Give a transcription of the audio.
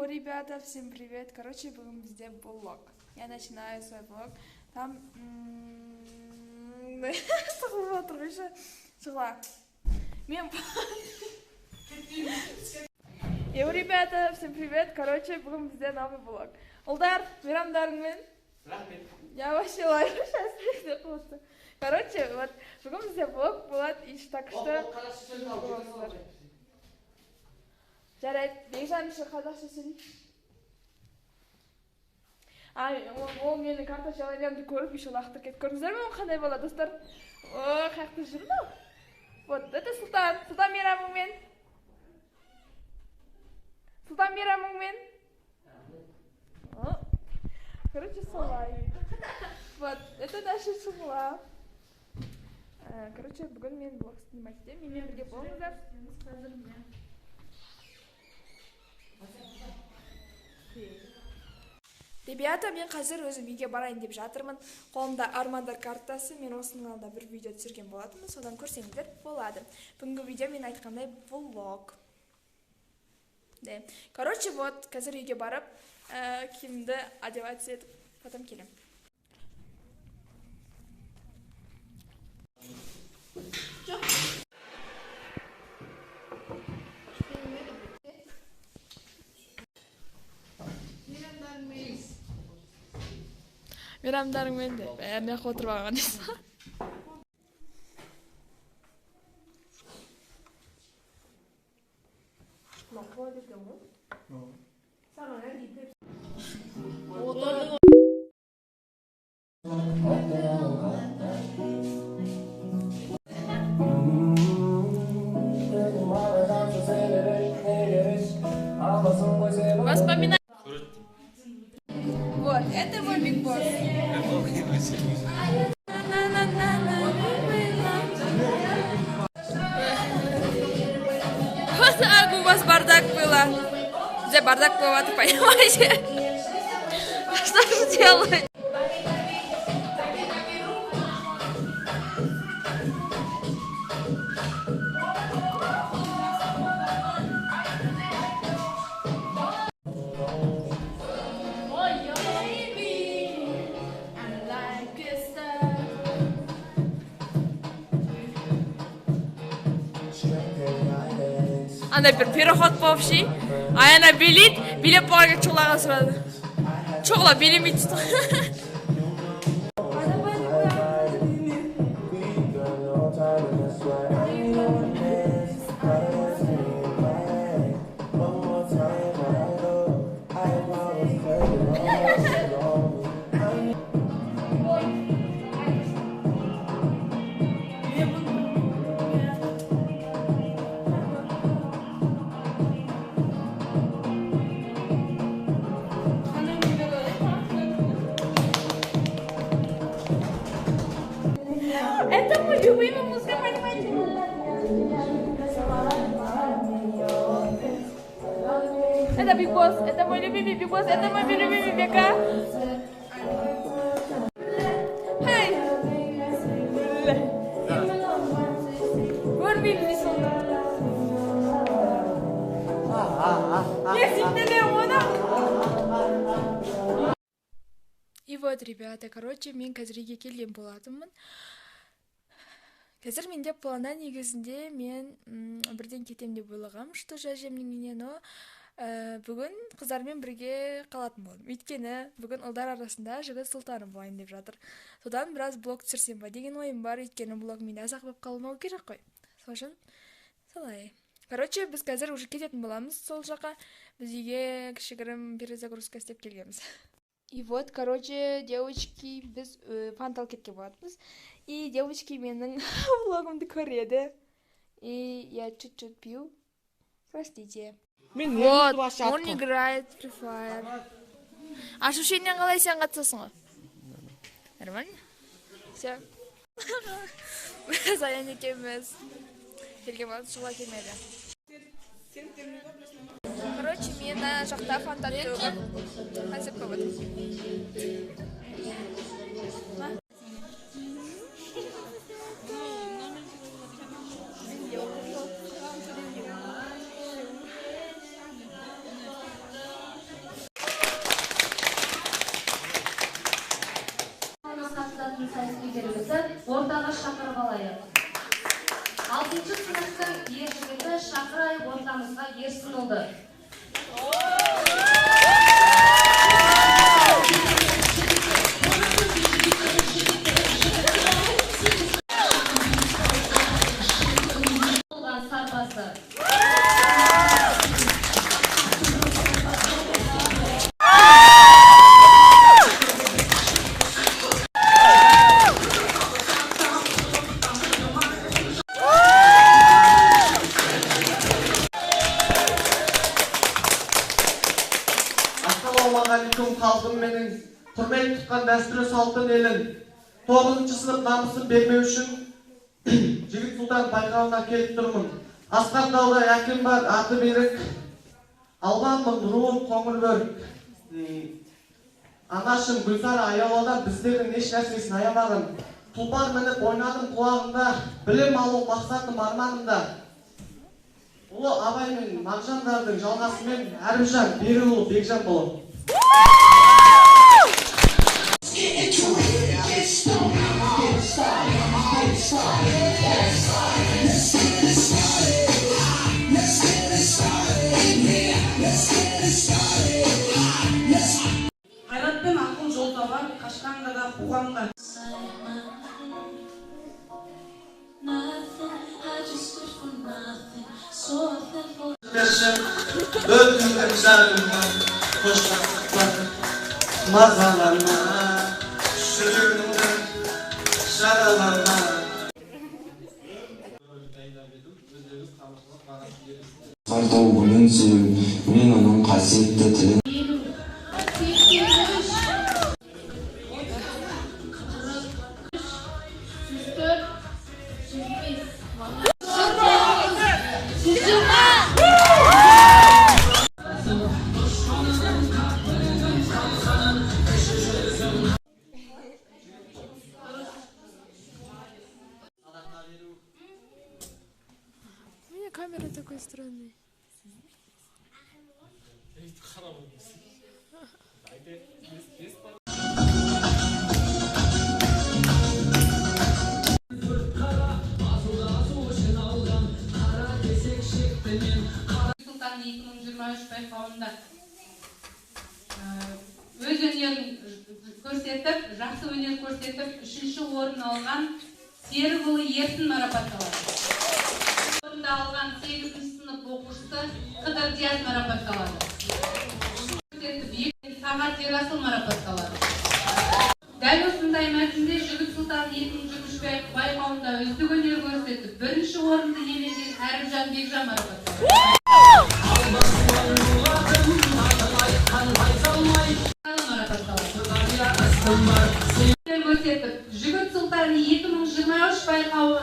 Ребята, всем привет. Короче, будем везде влог. Я начинаю свой влог. Там... Ребята, всем привет. Короче, будем везде новый влог. Улдар, мейрамдарыңмен. Я вообще лайк сейчас. Короче, вот, бүгін бізде влог болады, и так что... Жарайды, бекжан үшін қазақша сөйлейші. Ол мені карточаларымды көріп, еще лақтырып кетіп көрдіңіздер ме, қандай болады, достар? О, қаяқта жүрмін ау? Вот, это Сұлтан. Сұлтан мейрамыңмен. Сұлтан мейрамыңмен. Короче, солай. Вот, это наша шумла. Короче, бүгін мен блог снимать етемін. Менімен бірге болыңыздар. Ребята, мен қазір өзім үйге барайын деп жатырмын. Қолымда армандар картасы, мен осының алдында бір видео түсірген болатынмын, содан көрсеңіздер болады. Бүгінгі видео мен айтқандай влог. Короче, вот, қазір үйге барып, киімді одевать етіп, потом келем. Мейрамдарыңмен де, бәріне отырып алған дейсің. Воспоминания. Вот, это мой Big Boss. У вас бардак было. Где бардак было, ты понимаете? Что же делать? Андай бір переход болыпшы, аяна билеп болған чоғлаға сұрады. Чоғла билемейді. Это мой любимый музыка, понимаете? Это Big Boss, это мой любимый Big Boss, это мой любимый Бека. Хай! Görmeyeyim mi sonunda? Kesinlikle ona. И вот, ребята, короче, мен қазір үйге келген болатынмын. Қазір менде планда негізінде мен бірден кетем деп ойлағам, что жәжемнің үйіне, но бүгін қыздармен бірге қалатын болдым. Өйткені бүгін ұлдар арасында жігіт Сұлтаны болайын деп жатыр. Содан біраз блог түсірсем ба деген ойым бар, өйткені блог мен азақ болып қалмау керек қой. Сосын солай. Короче, біз қазір уже кететін боламыз сол жаққа. Біз үйге кішігірім перезагрузка істеп келгенбіз. И вот, короче, девочки, біз фантал кетке болатынбыз. И девочки менің влогымды көреді. И я чуть-чуть пью. Простите. Вот, он играет Free Fire. Ощущение қалай сен қатысасың ғой? Нормально? Все. Біз аян екеміз. Келген болатын шуға келмеді. Короче, мен жақта фантал төгіп қасып көбіді. 6 сыныптың ержігіті Шақырай ортамызға Ерсінұлы. Сарбазы. Ассалаумағалейкум халқым менің, құрмет тұтқан дәстүрі салтын елін. 9 сынып намысын бермеу үшін Жігіт Сұлтан байқауына келіп тұрмын. Асқан тауға әкім бар, аты берік. Алғанмын руым қоңыр бөрік. Анашым Гүлсара аяладан біздердің еш нәрсесін аямағын. Тұлпар мініп ойнадым құлағында, білім алу мақсатым арманымда. Ұлы Абай мен Мағжандардың жалғасымен Әріпжан Берікұлы Бекжан болады. Қайратпен ақыл жол табар, қашқанға да қуғанға. Öldürüm zarıma, koşmaklar, mazalama, sürümden şaralama. Қартау гүлін сүю, мен оның қасиетті тілін. У меня камера такой странный. Сұлтан 2023 байқауында өз өнерін көрсетіп, жақсы өнер көрсетіп, 3-ші орын алған Серікұлы Ерсін марапатталады. Орында алған 8-ші сынып оқушысы Қыдыр Диас марапатталады. Сағат Ерасыл марапатталады. Дәл осындай мәтінде Жігіт Сұлтан 2023 байқауында үздік өнер көрсетіп, 1-ші орынды иеленген Әріпжан Бекжан марапатталады. Көрсетіп, Жігіт Сұлтан 2023 байқауы